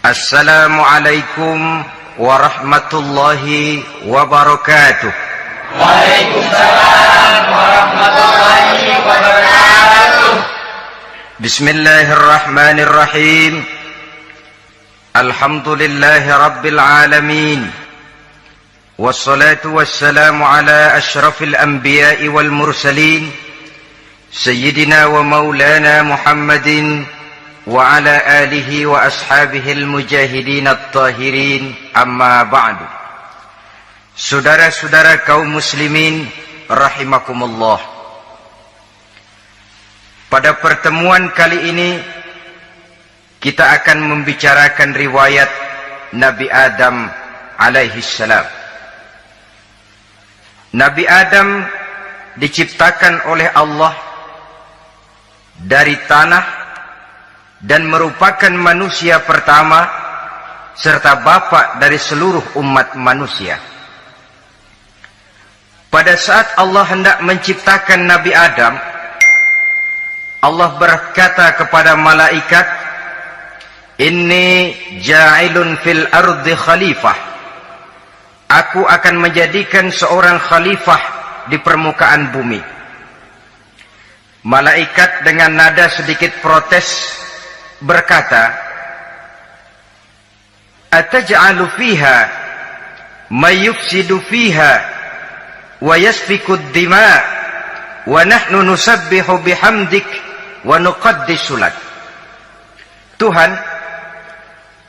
Assalamualaikum warahmatullahi wabarakatuh. Waalaikumsalam warahmatullahi wabarakatuh. Bismillahirrahmanirrahim. Alhamdulillahi rabbil alamin. Wassalatu wassalamu ala ashrafil anbiya'i wal mursalin, Sayyidina wa maulana Muhammadin wa ala alihi wa ashabihi al-mujahidin at-tahirin, amma ba'du. Saudara-saudara kaum muslimin rahimakumullah, pada pertemuan kali ini kita akan membicarakan riwayat Nabi Adam alaihi salam. Nabi Adam diciptakan oleh Allah dari tanah dan merupakan manusia pertama serta bapa dari seluruh umat manusia. Pada saat Allah hendak menciptakan Nabi Adam, Allah berkata kepada malaikat, "Inni ja'ilun fil ardi khalifah." Aku akan menjadikan seorang khalifah di permukaan bumi. Malaikat dengan nada sedikit protes berkata, "Ataj'alu fiha may yufsidu fiha wa yasfiku ad-dima wa nahnu nusabbihu bihamdik wa nuqaddisu lak." Tuhan,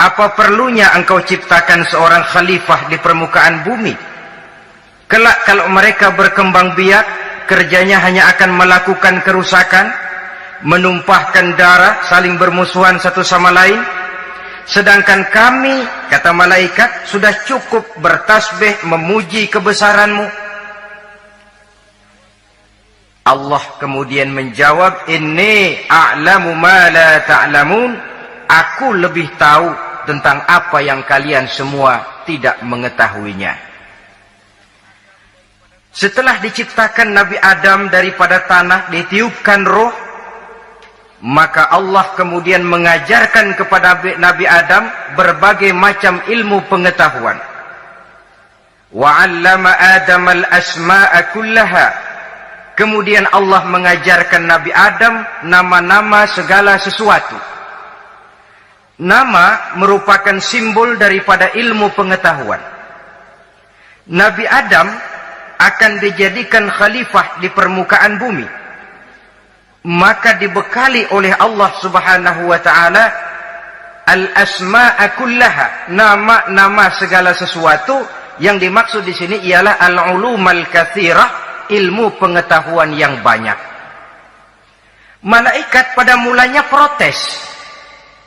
apa perlunya engkau ciptakan seorang khalifah di permukaan bumi? Kelak kalau mereka berkembang biak, kerjanya hanya akan melakukan kerusakan, menumpahkan darah, saling bermusuhan satu sama lain. Sedangkan kami, kata malaikat, sudah cukup bertasbih memuji kebesaranmu. Allah kemudian menjawab, "Inni a'lamu ma la ta'lamun." Aku lebih tahu tentang apa yang kalian semua tidak mengetahuinya. Setelah diciptakan Nabi Adam daripada tanah, ditiupkan roh, maka Allah kemudian mengajarkan kepada Nabi Adam berbagai macam ilmu pengetahuan. Wa 'allama Adam al-asma'a kullaha. Kemudian Allah mengajarkan Nabi Adam nama-nama segala sesuatu. Nama merupakan simbol daripada ilmu pengetahuan. Nabi Adam akan dijadikan khalifah di permukaan bumi, maka dibekali oleh Allah subhanahu wa ta'ala al-asma'a kullaha, nama-nama segala sesuatu. Yang dimaksud di sini ialah al-ulum al-kathirah, ilmu pengetahuan yang banyak. Malaikat pada mulanya protes,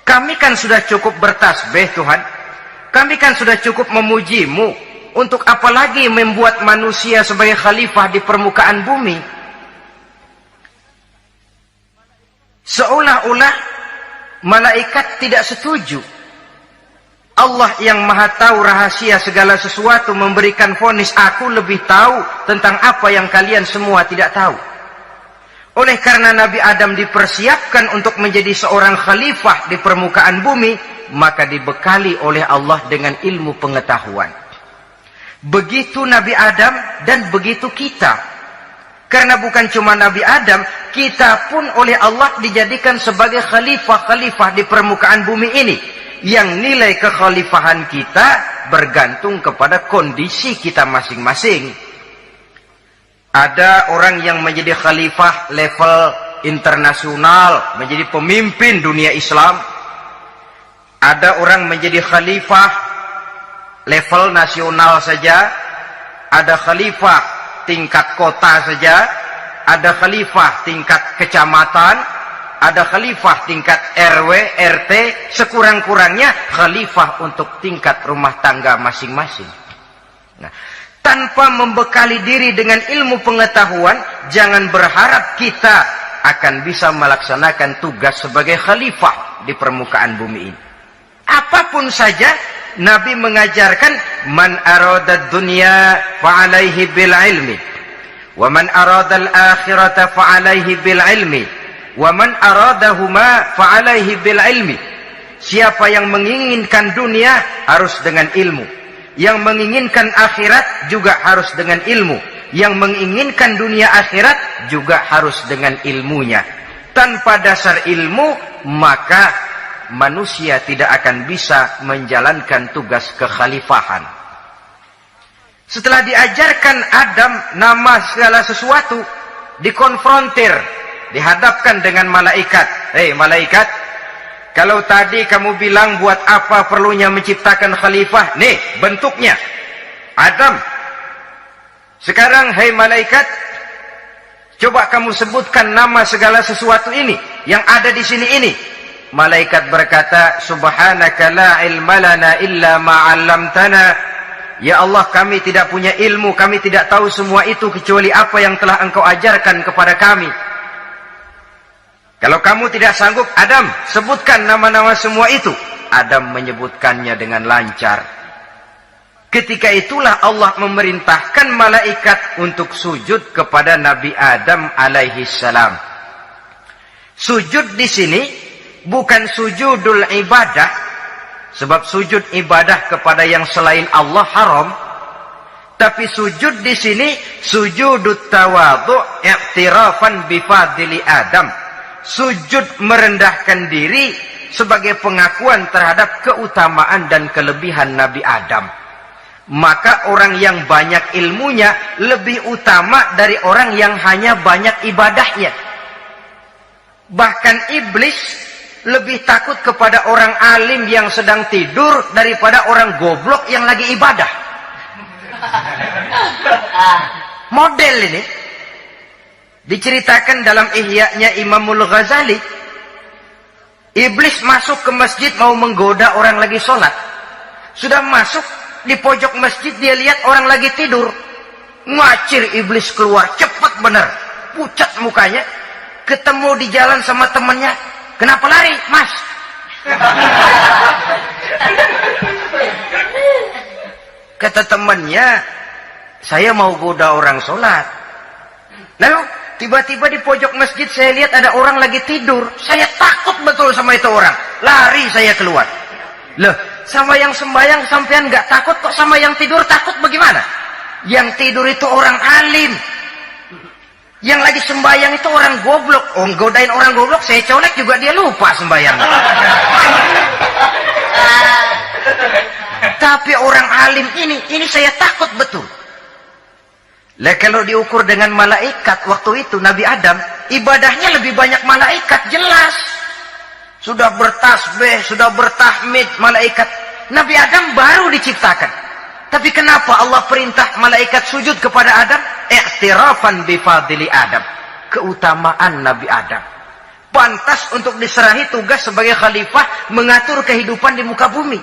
"Kami kan sudah cukup bertasbih Tuhan, kami kan sudah cukup memujimu, untuk apa lagi membuat manusia sebagai khalifah di permukaan bumi?" Seolah-olah malaikat tidak setuju. Allah yang maha tahu rahasia segala sesuatu memberikan vonis, "Aku lebih tahu tentang apa yang kalian semua tidak tahu." Oleh karena Nabi Adam dipersiapkan untuk menjadi seorang khalifah di permukaan bumi, maka dibekali oleh Allah dengan ilmu pengetahuan. Begitu Nabi Adam dan begitu kita. Karena bukan cuma Nabi Adam, kita pun oleh Allah dijadikan sebagai khalifah-khalifah di permukaan bumi ini. Yang nilai kekhalifahan kita bergantung kepada kondisi kita masing-masing. Ada orang yang menjadi khalifah level internasional, menjadi pemimpin dunia Islam. Ada orang menjadi khalifah level nasional saja. Ada khalifah tingkat kota saja, ada khalifah tingkat kecamatan, ada khalifah tingkat RW, RT, sekurang-kurangnya khalifah untuk tingkat rumah tangga masing-masing. Nah, tanpa membekali diri dengan ilmu pengetahuan, jangan berharap kita akan bisa melaksanakan tugas sebagai khalifah di permukaan bumi ini. Apapun saja, Nabi mengajarkan, "Man arada dunya fa'alaihi bil ilmi, wa man arada al-akhirata fa'alaihi bil ilmi, wa man aradahuma fa'alaihi bil ilmi." Siapa yang menginginkan dunia harus dengan ilmu. Yang menginginkan akhirat juga harus dengan ilmu. Yang menginginkan dunia akhirat juga harus dengan ilmunya. Tanpa dasar ilmu, maka manusia tidak akan bisa menjalankan tugas kekhalifahan. Setelah diajarkan Adam nama segala sesuatu, dikonfrontir, dihadapkan dengan malaikat. Hei malaikat, kalau tadi kamu bilang buat apa perlunya menciptakan khalifah? Nih bentuknya. Adam. Sekarang hei malaikat, coba kamu sebutkan nama segala sesuatu ini yang ada di sini ini. Malaikat berkata, Subhanaka la ilma lana illa ma 'allamtana. Ya Allah, kami tidak punya ilmu, kami tidak tahu semua itu kecuali apa yang telah Engkau ajarkan kepada kami. Kalau kamu tidak sanggup, Adam, sebutkan nama-nama semua itu. Adam menyebutkannya dengan lancar. Ketika itulah Allah memerintahkan malaikat untuk sujud kepada Nabi Adam alaihi salam. Sujud di sini bukan sujudul ibadah, sebab sujud ibadah kepada yang selain Allah haram. Tapi sujud di sini sujudut tawadhu' i'tirafan bi fadli Adam. Sujud merendahkan diri sebagai pengakuan terhadap keutamaan dan kelebihan Nabi Adam. Maka orang yang banyak ilmunya lebih utama dari orang yang hanya banyak ibadahnya. Bahkan iblis lebih takut kepada orang alim yang sedang tidur daripada orang goblok yang lagi ibadah. Model ini diceritakan dalam Ihya-nya Imamul Ghazali. Iblis masuk ke masjid mau menggoda orang lagi sholat. Sudah masuk di pojok masjid, dia lihat orang lagi tidur. Ngacir iblis keluar, cepat bener, pucat mukanya. Ketemu di jalan sama temennya, kenapa lari, Mas? Kata temannya, saya mau goda orang sholat. Lalu tiba-tiba di pojok masjid saya lihat ada orang lagi tidur. Saya takut betul sama itu orang. Lari saya keluar. Loh, sama yang sembahyang sampean nggak takut, kok sama yang tidur takut bagaimana? Yang tidur itu orang alim. Yang lagi sembahyang itu orang goblok. Oh, godain orang goblok, saya colek juga dia lupa sembahyang. Tapi orang alim ini saya takut betul. Lah kalau diukur dengan malaikat waktu itu Nabi Adam, ibadahnya lebih banyak malaikat, jelas. Sudah bertasbih, sudah bertahmid malaikat. Nabi Adam baru diciptakan. Tapi kenapa Allah perintah malaikat sujud kepada Adam? I'tirafan bi fadli Adam. Keutamaan Nabi Adam. Pantas untuk diserahi tugas sebagai khalifah mengatur kehidupan di muka bumi.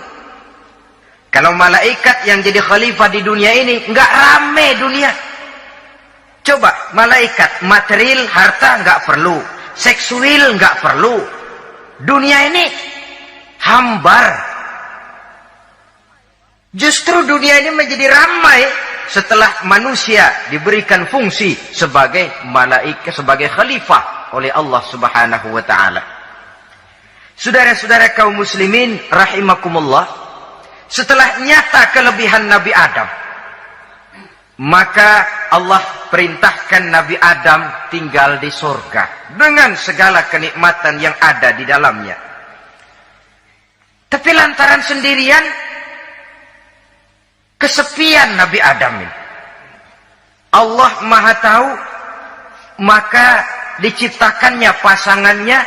Kalau malaikat yang jadi khalifah di dunia ini, nggak rame dunia. Coba, malaikat, material, harta nggak perlu. Seksual nggak perlu. Dunia ini hambar. Justru dunia ini menjadi ramai setelah manusia diberikan fungsi sebagai malaikat, sebagai khalifah oleh Allah Subhanahu wa taala. Saudara-saudara kaum muslimin rahimakumullah, setelah nyata kelebihan Nabi Adam, maka Allah perintahkan Nabi Adam tinggal di surga dengan segala kenikmatan yang ada di dalamnya. Tapi lantaran sendirian, kesepian Nabi Adam ini. Allah Maha tahu, maka diciptakannya pasangannya,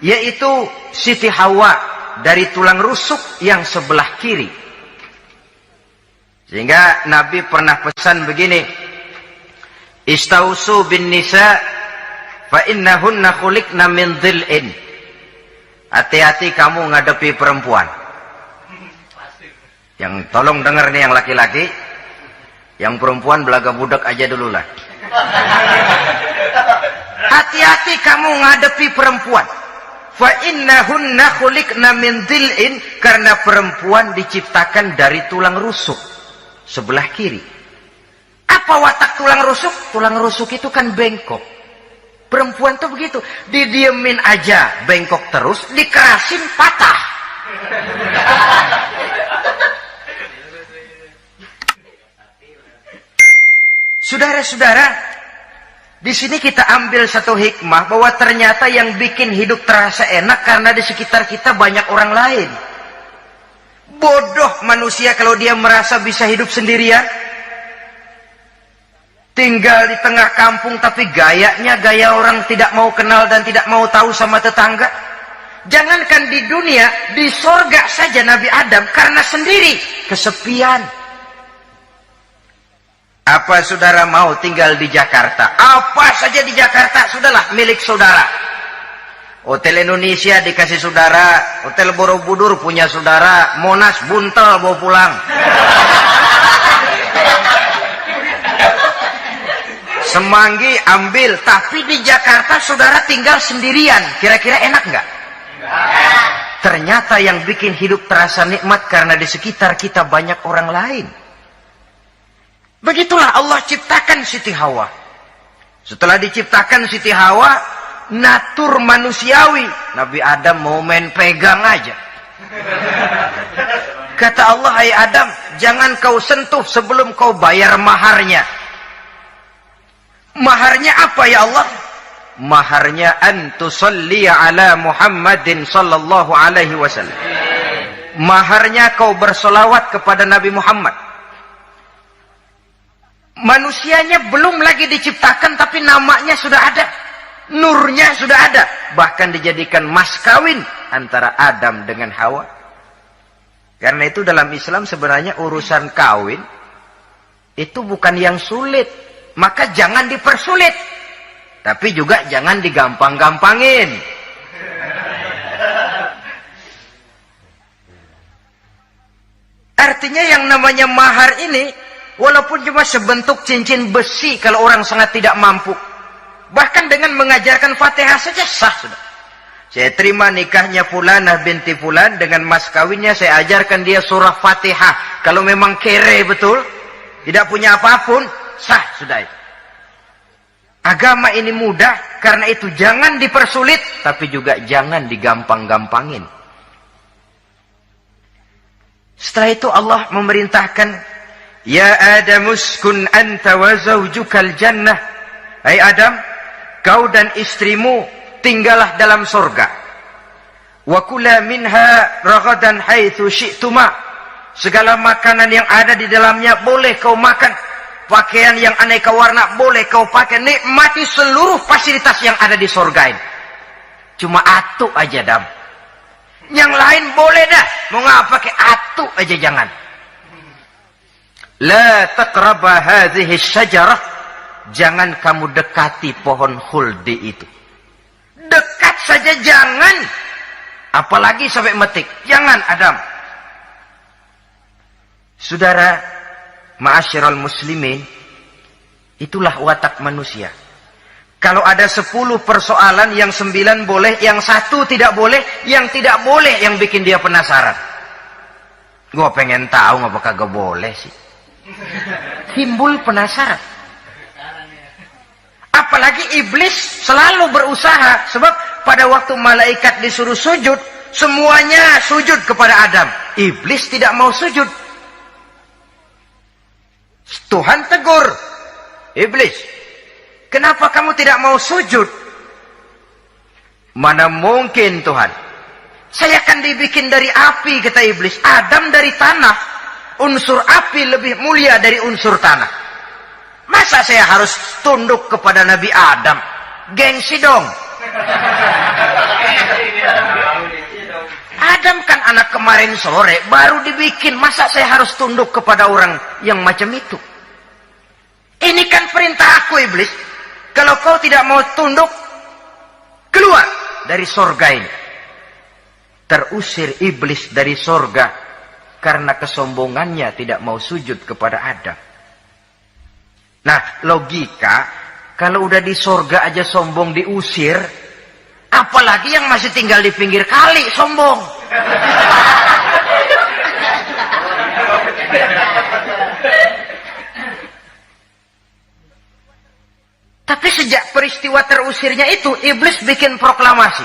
yaitu Siti Hawa dari tulang rusuk yang sebelah kiri. Sehingga Nabi pernah pesan begini, Istausu bin nisa fa innahunna khuliqna min dhil'in. Hati-hati kamu ngadepi perempuan. Yang tolong dengar nih yang laki-laki, yang perempuan belaga budak aja dulu lah. Hati-hati kamu ngadepi perempuan. Fa innahunna khuliqna min dhil'in, karena perempuan diciptakan dari tulang rusuk sebelah kiri. Apa watak tulang rusuk? Tulang rusuk itu kan bengkok. Perempuan tuh begitu, didiemin aja bengkok terus, dikerasin patah. Saudara-saudara, di sini kita ambil satu hikmah bahwa ternyata yang bikin hidup terasa enak karena di sekitar kita banyak orang lain. Bodoh manusia kalau dia merasa bisa hidup sendirian. Tinggal di tengah kampung tapi gayanya gaya orang tidak mau kenal dan tidak mau tahu sama tetangga. Jangankan di dunia, di sorga saja Nabi Adam karena sendiri, kesepian. Apa saudara mau tinggal di Jakarta? Apa saja di Jakarta, sudahlah milik saudara. Hotel Indonesia dikasih saudara, Hotel Borobudur punya saudara, Monas buntel bawa pulang. Semanggi ambil, tapi di Jakarta saudara tinggal sendirian. Kira-kira enak nggak? Ternyata yang bikin hidup terasa nikmat karena di sekitar kita banyak orang lain. Begitulah Allah ciptakan Siti Hawa. Setelah diciptakan Siti Hawa, natur manusiawi. Nabi Adam mau main pegang aja. Kata Allah, hai Adam, jangan kau sentuh sebelum kau bayar maharnya. Maharnya apa ya Allah? Maharnya antusalli ala Muhammadin sallallahu alaihi wasallam. Maharnya kau bersolawat kepada Nabi Muhammad. Manusianya belum lagi diciptakan tapi namanya sudah ada. Nurnya sudah ada. Bahkan dijadikan mas kawin antara Adam dengan Hawa. Karena itu dalam Islam sebenarnya urusan kawin itu bukan yang sulit. Maka jangan dipersulit. Tapi juga jangan digampang-gampangin. Artinya yang namanya mahar ini, walaupun cuma sebentuk cincin besi kalau orang sangat tidak mampu. Bahkan dengan mengajarkan Fatihah saja sah sudah. Saya terima nikahnya Fulanah binti Fulan, dengan mas kawinnya saya ajarkan dia surah Fatihah. Kalau memang kere betul, tidak punya apapun, sah sudah itu. Agama ini mudah, karena itu jangan dipersulit, tapi juga jangan digampang-gampangin. Setelah itu Allah memerintahkan, Ya Adam uskun anta wa zawjukal jannah. Hai Adam, kau dan istrimu tinggallah dalam surga. Wa kula minha ragadan haitsu syi'tuma. Segala makanan yang ada di dalamnya boleh kau makan. Pakaian yang aneka warna boleh kau pakai. Nikmati seluruh fasilitas yang ada di surga ini. Cuma atu aja Adam. Yang lain boleh dah. Mau nggak pakai atu aja jangan. La taqraba hadhihi syajarah. Jangan kamu dekati pohon khuldi itu. Dekat saja jangan. Apalagi sampai metik. Jangan Adam. Saudara, ma'asyiral muslimin, itulah watak manusia. Kalau ada 10 persoalan, yang 9 boleh, yang 1 tidak boleh, yang tidak boleh yang bikin dia penasaran. Gua pengen tahu ngapa kagak boleh sih. Timbul penasaran. Apalagi iblis selalu berusaha, sebab pada waktu malaikat disuruh sujud, semuanya sujud kepada Adam. Iblis tidak mau sujud. Tuhan tegur, iblis, kenapa kamu tidak mau sujud? Mana mungkin Tuhan, saya akan dibikin dari api, kata iblis. Adam dari tanah, unsur api lebih mulia dari unsur tanah. Masa saya harus tunduk kepada Nabi Adam? Gengsi dong. Adam kan anak kemarin sore, baru dibikin. Masa saya harus tunduk kepada orang yang macam itu? Ini kan perintah aku, iblis. Kalau kau tidak mau tunduk, keluar dari sorga ini. Terusir iblis dari sorga karena kesombongannya tidak mau sujud kepada Adam. Nah, logika, kalau udah di sorga aja sombong diusir, apalagi yang masih tinggal di pinggir kali sombong. Tapi sejak peristiwa terusirnya itu, iblis bikin proklamasi.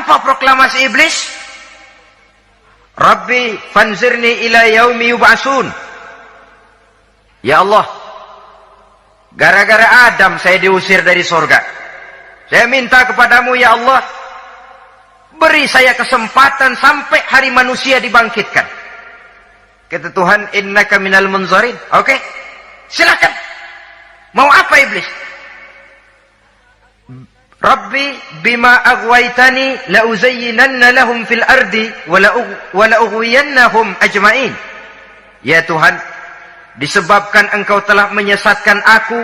Apa proklamasi iblis? Rabbi fanzirni ila yaumi yub'atsun. Ya Allah, gara-gara Adam saya diusir dari surga. Saya minta kepadamu ya Allah, beri saya kesempatan sampai hari manusia dibangkitkan. Kata Tuhan, innaka minal munzarin. Oke, silakan. Mau apa iblis? Rabbi bima aghwaytani la uzayyinanna lahum fil ardi wa la ughwiyannahum ajmain. Ya Tuhan, disebabkan engkau telah menyesatkan aku,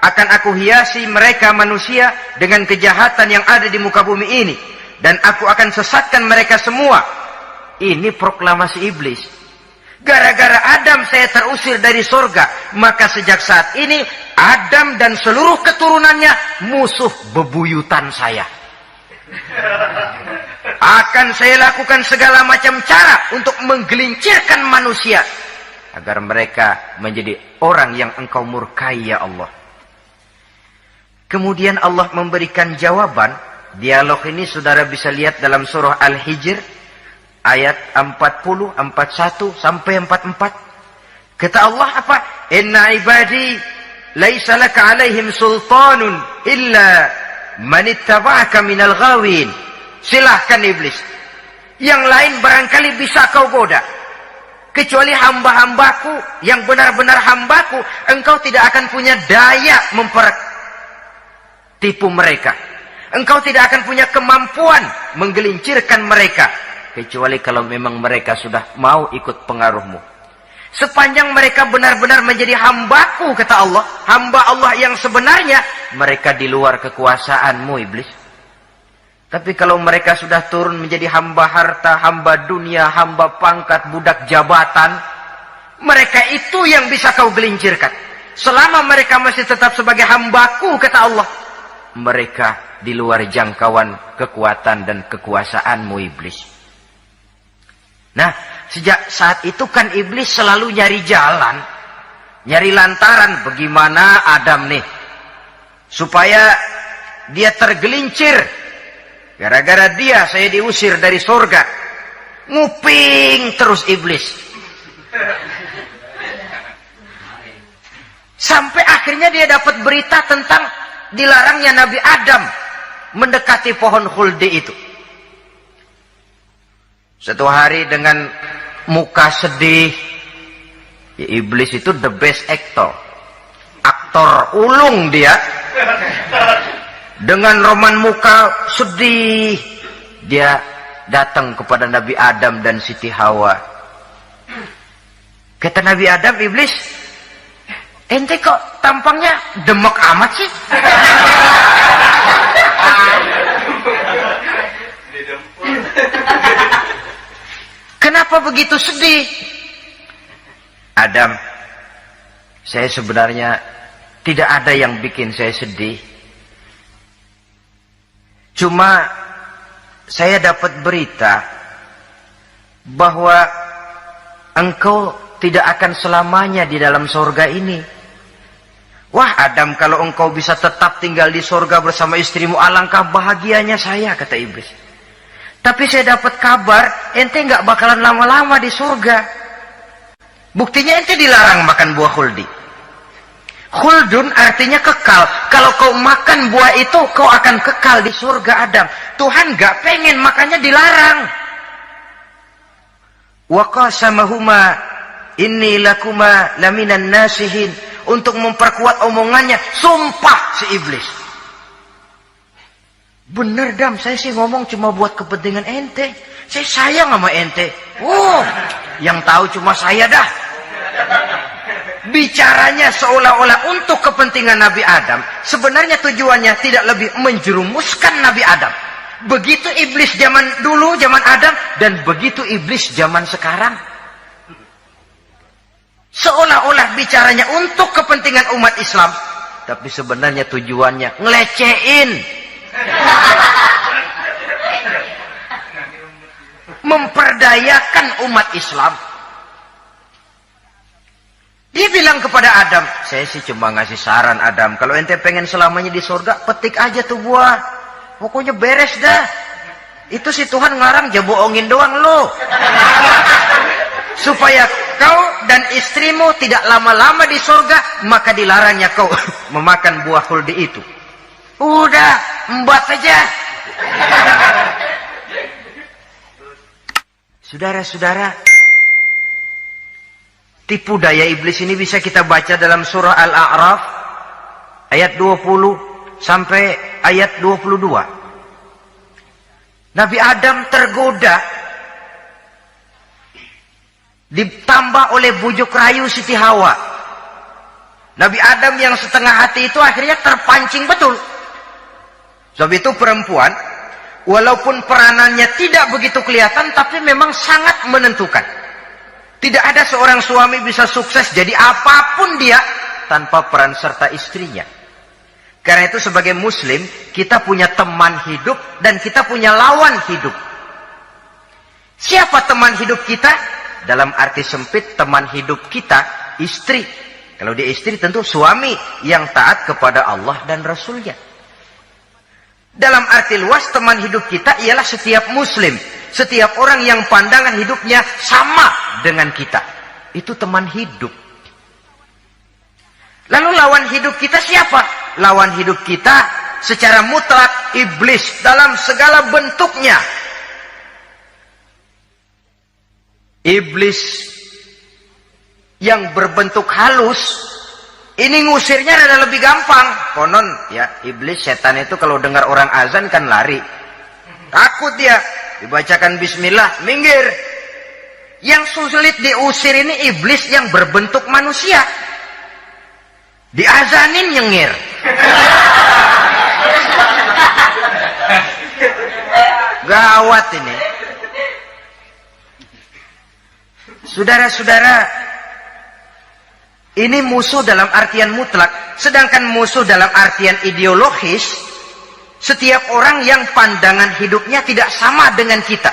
akan aku hiasi mereka manusia dengan kejahatan yang ada di muka bumi ini, dan aku akan sesatkan mereka semua. Ini proklamasi iblis. Gara-gara Adam saya terusir dari surga, maka sejak saat ini Adam dan seluruh keturunannya musuh bebuyutan saya. Akan saya lakukan segala macam cara untuk menggelincirkan manusia agar mereka menjadi orang yang engkau murkai ya Allah. Kemudian Allah memberikan jawaban. Dialog ini saudara bisa lihat dalam surah Al-Hijr ayat 40, 41 sampai 44. Kata Allah apa? Inna ibadi laisa laka alaihim sultanun illa man ittaba'aka minal ghawin. Silahkan iblis. Yang lain barangkali bisa kau goda. Kecuali hamba-hambaku yang benar-benar hambaku, engkau tidak akan punya daya tipu mereka. Engkau tidak akan punya kemampuan menggelincirkan mereka. Kecuali kalau memang mereka sudah mau ikut pengaruhmu. Sepanjang mereka benar-benar menjadi hambaku, kata Allah, hamba Allah yang sebenarnya, mereka di luar kekuasaanmu iblis. Tapi kalau mereka sudah turun menjadi hamba harta, hamba dunia, hamba pangkat, budak jabatan, mereka itu yang bisa kau gelincirkan. Selama mereka masih tetap sebagai hambaku, kata Allah, mereka di luar jangkauan kekuatan dan kekuasaanmu iblis. Nah, sejak saat itu kan iblis selalu nyari jalan, nyari lantaran bagaimana Adam nih supaya dia tergelincir. Gara-gara dia saya diusir dari surga. Nguping terus iblis. Sampai akhirnya dia dapat berita tentang dilarangnya Nabi Adam mendekati pohon khuldi itu. Satu hari dengan muka sedih, ya iblis itu the best actor. Aktor ulung dia. Dengan roman muka sedih, dia datang kepada Nabi Adam dan Siti Hawa. Kata Nabi Adam, iblis, ente kok tampangnya demek amat sih? Kenapa begitu sedih? Adam, saya sebenarnya tidak ada yang bikin saya sedih. Cuma saya dapat berita bahwa engkau tidak akan selamanya di dalam surga ini. Wah Adam, kalau engkau bisa tetap tinggal di surga bersama istrimu, alangkah bahagianya saya, kata iblis. Tapi saya dapat kabar, ente nggak bakalan lama-lama di surga. Buktinya ente dilarang makan buah khuldi. Khuldun artinya kekal. Kalau kau makan buah itu, kau akan kekal di surga Adam. Tuhan nggak pengen, makanya dilarang. Wa qasamahuma inni lakuma laminan nasihin. Untuk memperkuat omongannya, sumpah si iblis. Bener Dam, saya sih ngomong cuma buat kepentingan ente. Saya sayang sama ente. Yang tahu cuma saya dah. Bicaranya seolah-olah untuk kepentingan Nabi Adam. Sebenarnya tujuannya tidak lebih menjerumuskan Nabi Adam. Begitu iblis zaman dulu, zaman Adam, dan begitu iblis zaman sekarang. Seolah-olah bicaranya untuk kepentingan umat Islam, tapi sebenarnya tujuannya ngelecehin. Memperdayakan umat Islam. Dia bilang kepada Adam, saya sih cuma ngasih saran Adam, kalau ente pengen selamanya di surga, petik aja tuh buah. Pokoknya beres dah. Itu si Tuhan ngarang ya bohongin doang lo. Supaya kau dan istrimu tidak lama-lama di surga, maka dilarangnya kau memakan buah khuldi itu. Udah, embat saja. Saudara-saudara, tipu daya iblis ini bisa kita baca dalam surah Al-A'raf ayat 20 sampai ayat 22. Nabi Adam tergoda, ditambah oleh bujuk rayu Siti Hawa. Nabi Adam yang setengah hati itu akhirnya terpancing betul. Sebab itu perempuan, walaupun peranannya tidak begitu kelihatan, tapi memang sangat menentukan. Tidak ada seorang suami bisa sukses jadi apapun dia tanpa peran serta istrinya. Karena itu sebagai muslim, kita punya teman hidup dan kita punya lawan hidup. Siapa teman hidup kita? Dalam arti sempit, teman hidup kita istri. Kalau dia istri tentu suami yang taat kepada Allah dan Rasulnya. Dalam arti luas, teman hidup kita ialah setiap muslim, setiap orang yang pandangan hidupnya sama dengan kita. Itu teman hidup. Lalu lawan hidup kita siapa? Lawan hidup kita secara mutlak iblis dalam segala bentuknya. Iblis yang berbentuk halus, ini ngusirnya ada lebih gampang. Konon ya, iblis setan itu kalau dengar orang azan kan lari. Takut dia, dibacakan bismillah, minggir. Yang sulit diusir ini iblis yang berbentuk manusia. Diazanin nyengir. Gawat ini. Saudara-saudara, ini musuh dalam artian mutlak. Sedangkan musuh dalam artian ideologis, setiap orang yang pandangan hidupnya tidak sama dengan kita.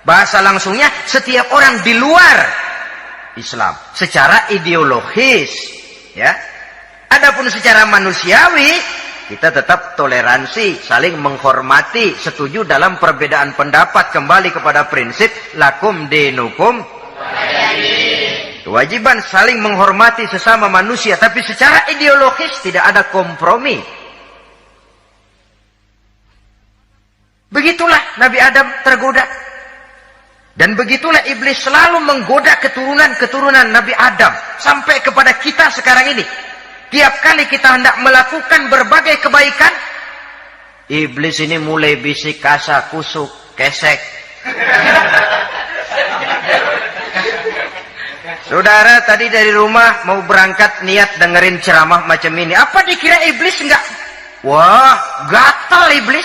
Bahasa langsungnya, setiap orang di luar Islam secara ideologis, ya. Adapun secara manusiawi, kita tetap toleransi, saling menghormati, setuju dalam perbedaan pendapat, kembali kepada prinsip lakum dinukum. Kewajiban saling menghormati sesama manusia, tapi secara ideologis tidak ada kompromi. Begitulah Nabi Adam tergoda. Dan begitulah iblis selalu menggoda keturunan-keturunan Nabi Adam sampai kepada kita sekarang ini. Tiap kali kita hendak melakukan berbagai kebaikan, iblis ini mulai bisik kasa, kusuk, kesek. Saudara tadi dari rumah mau berangkat niat dengerin ceramah macam ini. Apa dikira iblis enggak? Wah, gatal iblis.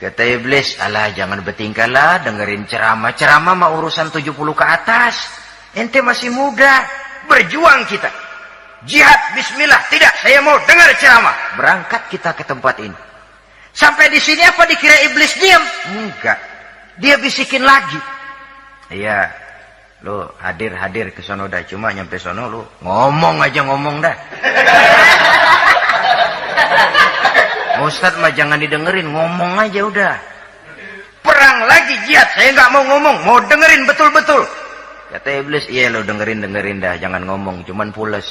Kata iblis, alah jangan bertingkah lah dengerin ceramah. Ceramah mah urusan 70 ke atas. Ente masih muda. Berjuang kita. Jihad, bismillah. Tidak, saya mau dengar ceramah. Berangkat kita ke tempat ini. Sampai di sini apa dikira iblis diam? Enggak. Dia bisikin lagi. Iya, lu hadir ke sono dah. Cuma nyampe sono lu ngomong aja ngomong dah. Ustadz mah jangan didengerin, ngomong aja udah. Perang lagi jihad, saya nggak mau ngomong, mau dengerin betul-betul. Kata iblis, iya lu dengerin dah, jangan ngomong, cuman pules.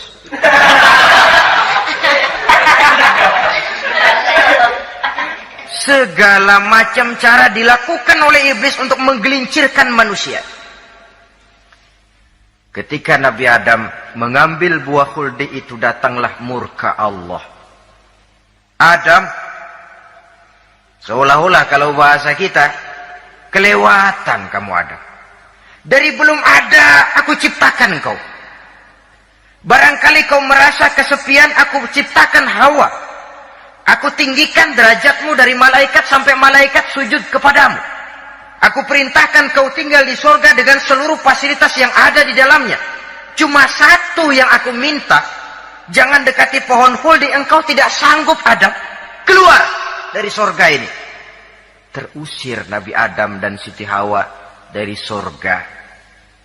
Segala macam cara dilakukan oleh iblis untuk menggelincirkan manusia. Ketika Nabi Adam mengambil buah khuldi itu, datanglah murka Allah. Adam, seolah-olah kalau bahasa kita, kelewatan kamu Adam. Dari belum ada aku ciptakan kau. Barangkali kau merasa kesepian, aku ciptakan Hawa. Aku tinggikan derajatmu dari malaikat sampai malaikat sujud kepadamu. Aku perintahkan kau tinggal di surga dengan seluruh fasilitas yang ada di dalamnya. Cuma satu yang aku minta, jangan dekati pohon khuldi, engkau tidak sanggup Adam. Keluar dari surga ini. Terusir Nabi Adam dan Siti Hawa dari surga.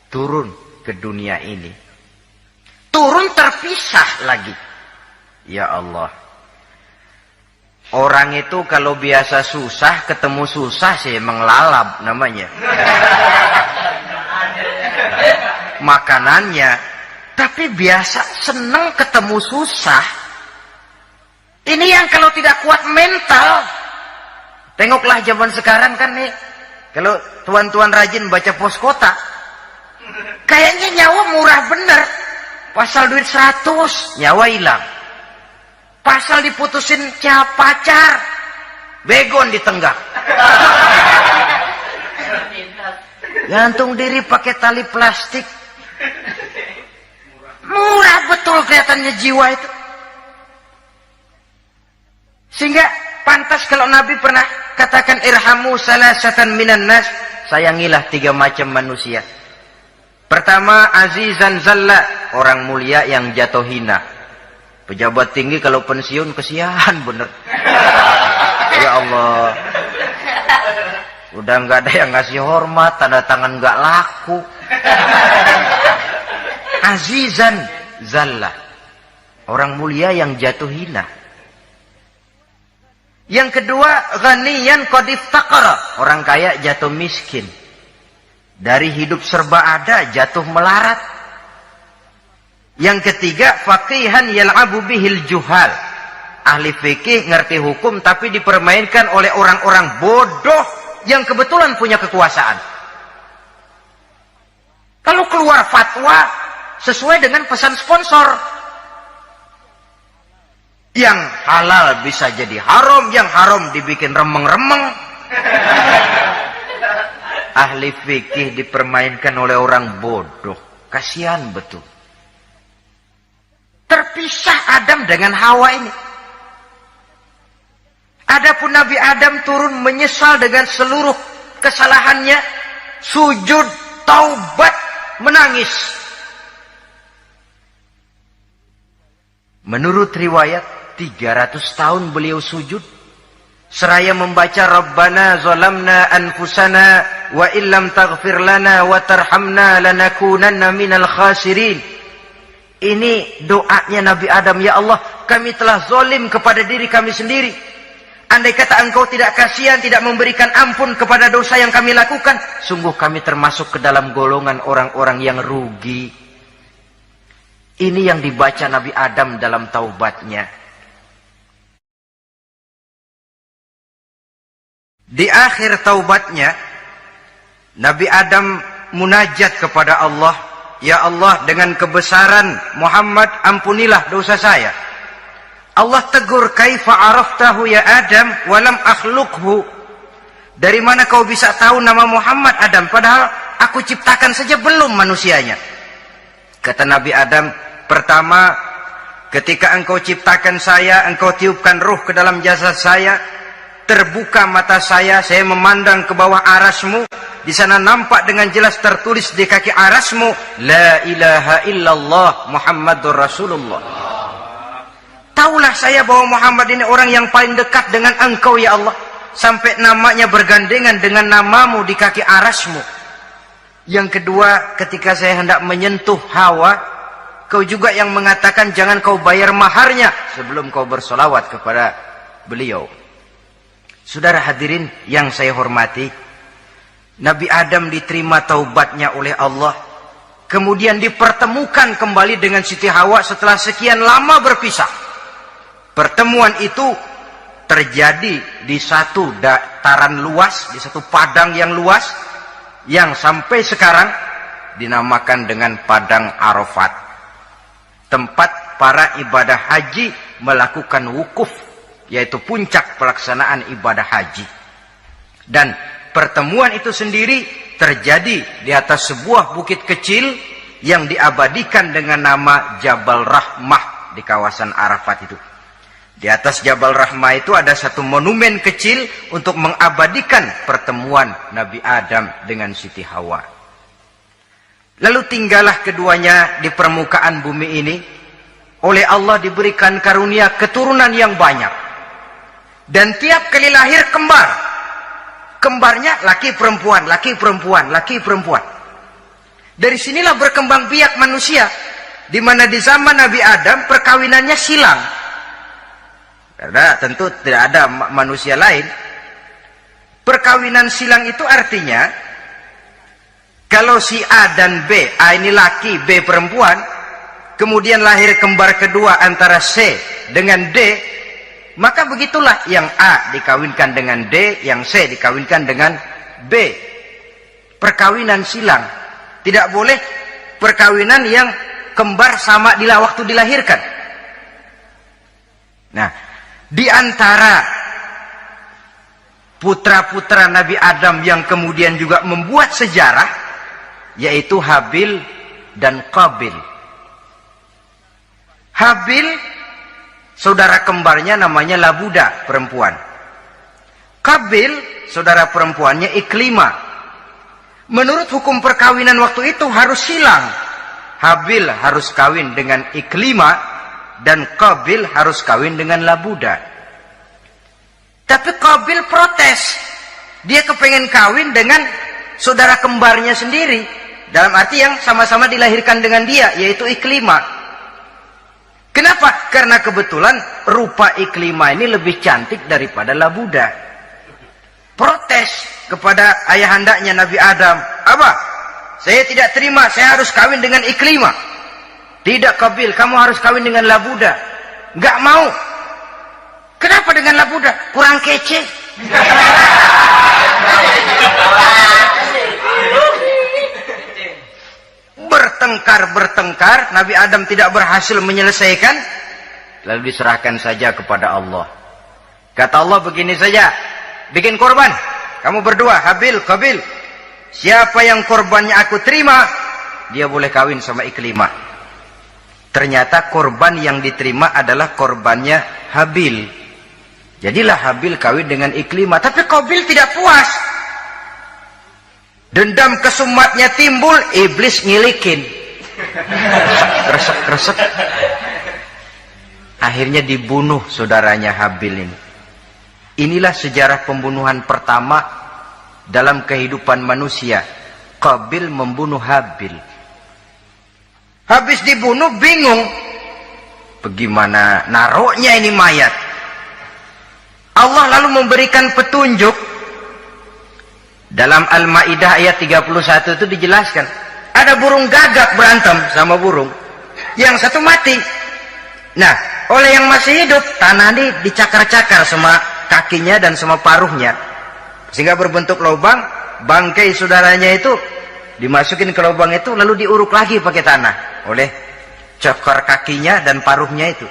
Turun ke dunia ini. Turun terpisah lagi. Ya Allah. Orang itu kalau biasa susah, ketemu susah sih emang lalap namanya. Makanannya. Tapi biasa seneng ketemu susah. Ini yang kalau tidak kuat mental. Tengoklah zaman sekarang kan nih. Kalau tuan-tuan rajin baca pos kota. Kayaknya nyawa murah bener. Pasal duit 100, nyawa hilang. Pasal diputusin pacar, begon ditenggak. Gantung diri pakai tali plastik. Murah betul kelihatannya jiwa itu. Sehingga pantas kalau Nabi pernah katakan irhamu salasatan minan nas, sayangilah 3 macam manusia. Pertama, azizan zalla, orang mulia yang jatuh hina. Pejabat tinggi kalau pensiun kesian bener. Ya Allah. Udah nggak ada yang ngasih hormat, tanda tangan nggak laku. Azizan zalla. Orang mulia yang jatuh hina. Yang kedua, ghaniyan qad iftaqara. Orang kaya jatuh miskin. Dari hidup serba ada jatuh melarat. Yang ketiga, faqihan yal'abu bihil juhal. Ahli fikih ngerti hukum tapi dipermainkan oleh orang-orang bodoh yang kebetulan punya kekuasaan. Kalau keluar fatwa sesuai dengan pesan sponsor. Yang halal bisa jadi haram, yang haram dibikin remeng-remeng. Ahli fikih dipermainkan oleh orang bodoh. Kasihan betul. Terpisah Adam dengan Hawa ini. Adapun Nabi Adam turun menyesal dengan seluruh kesalahannya, sujud, taubat, menangis. Menurut riwayat 300 tahun beliau sujud seraya membaca Rabbana zalamna anfusana wa illam taghfir lana wa tarhamna lanakunanna minal khasirin. Ini doanya Nabi Adam, ya Allah, kami telah zalim kepada diri kami sendiri. Andai kata engkau tidak kasihan, tidak memberikan ampun kepada dosa yang kami lakukan, sungguh kami termasuk ke dalam golongan orang-orang yang rugi. Ini yang dibaca Nabi Adam dalam taubatnya. Di akhir taubatnya, Nabi Adam munajat kepada Allah, ya Allah, dengan kebesaran Muhammad ampunilah dosa saya. Allah tegur, kaifa araftahu ya Adam walam akhluqhu. Dari mana kau bisa tahu nama Muhammad Adam padahal aku ciptakan saja belum manusianya. Kata Nabi Adam, pertama, ketika engkau ciptakan saya, engkau tiupkan ruh ke dalam jasad saya, terbuka mata saya memandang ke bawah arasmu. Di sana nampak dengan jelas tertulis di kaki arasmu, la ilaha illallah Muhammadur Rasulullah. Taulah saya bahwa Muhammad ini orang yang paling dekat dengan engkau ya Allah. Sampai namanya bergandengan dengan namamu di kaki arasmu. Yang kedua, ketika saya hendak menyentuh Hawa, kau juga yang mengatakan jangan kau bayar maharnya sebelum kau bersolawat kepada beliau. Saudara hadirin yang saya hormati, Nabi Adam diterima taubatnya oleh Allah. Kemudian dipertemukan kembali dengan Siti Hawa setelah sekian lama berpisah. Pertemuan itu terjadi di satu dataran luas, di satu padang yang luas, yang sampai sekarang dinamakan dengan Padang Arafat. Tempat para ibadah haji melakukan wukuf, yaitu puncak pelaksanaan ibadah haji. Dan pertemuan itu sendiri terjadi di atas sebuah bukit kecil yang diabadikan dengan nama Jabal Rahmah di kawasan Arafat itu. Di atas Jabal Rahmah itu ada satu monumen kecil untuk mengabadikan pertemuan Nabi Adam dengan Siti Hawa. Lalu tinggallah keduanya di permukaan bumi ini. Oleh Allah diberikan karunia keturunan yang banyak. Dan tiap kali lahir kembar. Kembarnya laki perempuan, laki perempuan, laki perempuan. Dari sinilah berkembang biak manusia. Di mana di zaman Nabi Adam perkawinannya silang. Karena tentu tidak ada manusia lain. Perkawinan silang itu artinya kalau si A dan B, A ini laki, B perempuan, kemudian lahir kembar kedua antara C dengan D, maka begitulah yang A dikawinkan dengan D, yang C dikawinkan dengan B. Perkawinan silang. Tidak boleh perkawinan yang kembar sama di waktu dilahirkan. Nah, di antara putra-putra Nabi Adam yang kemudian juga membuat sejarah, yaitu Habil dan Qabil. Habil, saudara kembarnya namanya Labuda, perempuan. Qabil, saudara perempuannya Iklimah. Menurut hukum perkawinan waktu itu harus silang. Habil harus kawin dengan Iklimah dan Qabil harus kawin dengan Labuda. Tapi Qabil protes. Dia kepengen kawin dengan saudara kembarnya sendiri. Dalam arti yang sama-sama dilahirkan dengan dia, yaitu Iklimah. Kenapa? Karena kebetulan rupa Iklimah ini lebih cantik daripada Labuda. Protes kepada ayahandanya Nabi Adam. Abah, saya tidak terima, saya harus kawin dengan Iklimah. Tidak, Qabil, kamu harus kawin dengan Labuda. Enggak mau. Kenapa dengan Labuda? Kurang kece. Bertengkar, Nabi Adam tidak berhasil menyelesaikan, lalu diserahkan saja kepada Allah. Kata Allah begini saja, bikin korban, kamu berdua, Habil, Qabil, siapa yang korbannya aku terima, dia boleh kawin sama Iklimah. Ternyata korban yang diterima adalah korbannya Habil. Jadilah Habil kawin dengan Iklimah, tapi Qabil tidak puas. Dendam kesumatnya timbul, iblis ngilikin. Kresek. Akhirnya dibunuh saudaranya Habil ini. Inilah sejarah pembunuhan pertama dalam kehidupan manusia. Qabil membunuh Habil. Habis dibunuh bingung. Bagaimana naroknya ini mayat? Allah lalu memberikan petunjuk. Dalam Al-Ma'idah ayat 31 itu dijelaskan. Ada burung gagak berantem sama burung. Yang satu mati. Nah, oleh yang masih hidup, tanah ini dicakar-cakar sama kakinya dan sama paruhnya. Sehingga berbentuk lubang, bangkai saudaranya itu dimasukin ke lubang itu, lalu diuruk lagi pakai tanah. Oleh cakar kakinya dan paruhnya itu.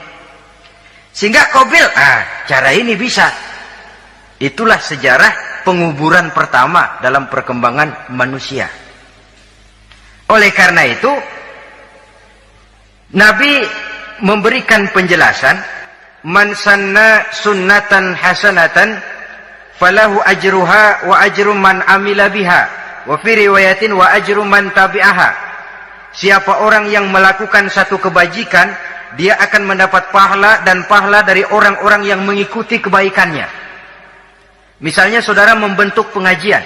Sehingga Qabil, cara ini bisa. Itulah sejarah penguburan pertama dalam perkembangan manusia. Oleh karena itu, Nabi memberikan penjelasan, man sanna sunnatan hasanatan falahu ajruha wa ajru man amila biha wa fi riwayatin wa ajru man tabi'aha. Siapa orang yang melakukan satu kebajikan, dia akan mendapat pahala dan pahala dari orang-orang yang mengikuti kebaikannya. Misalnya saudara membentuk pengajian,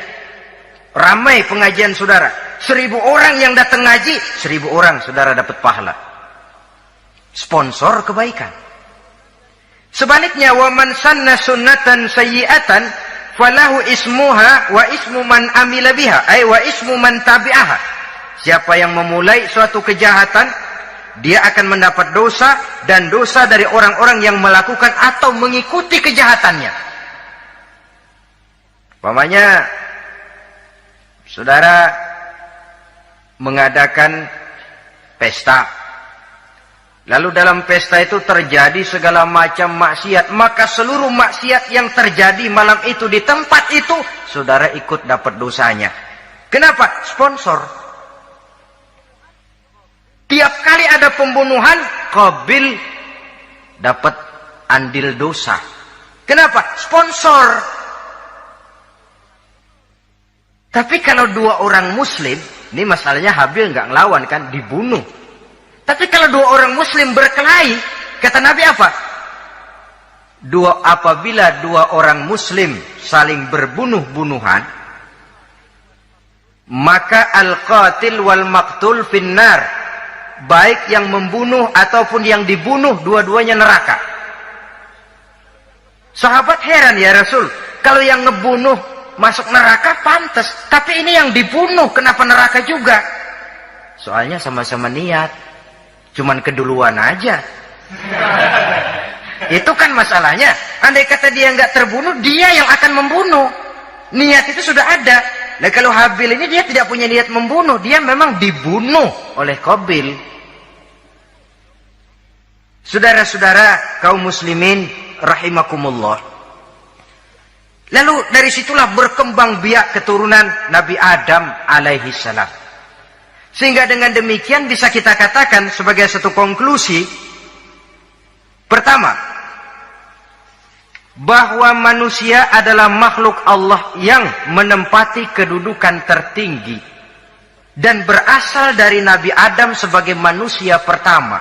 ramai pengajian saudara, 1000 orang yang datang ngaji, 1000 orang saudara dapat pahala. Sponsor kebaikan. Sebaliknya, wa man sanna sunnatan sayyi'atan falahu ismuha wa ismu man amila biha, ay wa ismu man tabi'aha. Siapa yang memulai suatu kejahatan, dia akan mendapat dosa dan dosa dari orang-orang yang melakukan atau mengikuti kejahatannya. Umpamanya saudara mengadakan pesta, lalu dalam pesta itu terjadi segala macam maksiat, maka seluruh maksiat yang terjadi malam itu di tempat itu, saudara ikut dapat dosanya. Kenapa? Sponsor. Tiap kali ada pembunuhan, Qabil dapat andil dosa. Kenapa? Sponsor. Tapi kalau dua orang muslim, ini masalahnya Habil nggak ngelawan kan, dibunuh. Tapi kalau dua orang muslim berkelahi, kata Nabi apa? Apabila dua orang muslim saling berbunuh-bunuhan, maka al-qatil wal maqtul finnar. Baik yang membunuh ataupun yang dibunuh, dua-duanya neraka. Sahabat heran, ya Rasul, kalau yang ngebunuh masuk neraka pantas, tapi ini yang dibunuh kenapa neraka juga? Soalnya sama-sama niat, cuman keduluan aja. Itu kan masalahnya. Andai kata dia nggak terbunuh, dia yang akan membunuh. Niat itu sudah ada. Nah kalau Habil ini dia tidak punya niat membunuh, dia memang dibunuh oleh Qabil. Saudara-saudara kaum muslimin rahimakumullah. Lalu dari situlah berkembang biak keturunan Nabi Adam alaihi salam. Sehingga dengan demikian bisa kita katakan sebagai satu konklusi, pertama, bahwa manusia adalah makhluk Allah yang menempati kedudukan tertinggi dan berasal dari Nabi Adam sebagai manusia pertama.